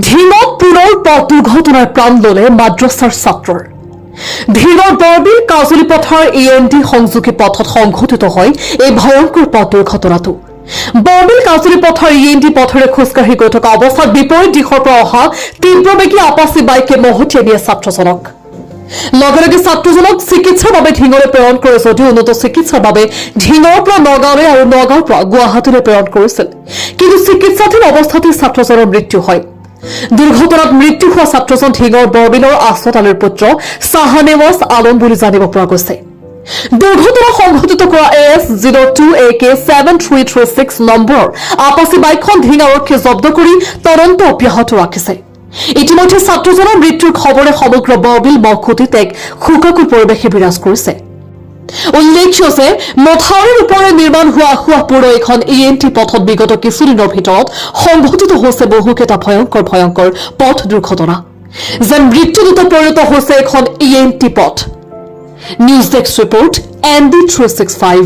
ঢিঙত পুনৰ পথ দুৰ্ঘটনাৰ প্ৰাণ ললে মাদ্ৰাছাৰ ছাত্ৰৰ। ঢিঙৰ বৰবিল কাজলী পথাৰ END সংযোগী পথত সংঘটিত হয় এই ভয়ংকৰ পথ দুৰ্ঘটনাটো। বৰবিল কাজলী পথাৰ END পথেৰে খোজকাঢ়ি গৈ থকা অৱস্থাত বিপৰীত দিশৰ পৰা অহা তীব্ৰবেগী আপাচী বাইকে মহতিয়াই দিয়ে ছাত্ৰজনক। লগে লগে ছাত্ৰজনক চিকিৎসাৰ বাবে ঢিঙলৈ প্ৰেৰণ কৰে যদিও উন্নত চিকিৎসাৰ বাবে ঢিঙৰ পৰা নগাঁৱলৈ আৰু নগাঁৱৰ পৰা গুৱাহাটীলৈ প্ৰেৰণ কৰিছিল, কিন্তু চিকিৎসাধীন অৱস্থাতে ছাত্ৰজনৰ মৃত্যু হয়। দুৰ্ঘটনাত মৃত্যু হোৱা ছাত্ৰজন ঢিঙৰ বৰবিলৰ আছত আলীৰ পুত্ৰ চাহানেৱাজ আলম বুলি জানিব পৰা গৈছে। দুৰ্ঘটনা সংঘটিত কৰা AS02AK 7336 নম্বৰৰ আপাচী বাইকখন ঢিং আৰক্ষীয়ে জব্দ কৰি তদন্ত অব্যাহত ৰাখিছে। ইতিমধ্যে ছাত্ৰজনৰ মৃত্যুৰ খবৰে সমগ্ৰ বৰবিল মহকুটিত এক শোকাকুল পৰিৱেশে বিৰাজ কৰিছে। উল্লেখ্য যে মথাউৰিৰ ওপৰেৰে নিৰ্মাণ হোৱা আশুৱাপুৰৰ এখন ENT পথত বিগত কিছুদিনৰ ভিতৰত সংঘটিত হৈছে বহুকেইটা ভয়ংকৰ পথ দুৰ্ঘটনা, যেন মৃত্যুদূত পৰিণত হৈছে এখন ENT পথ। News desk report ND365।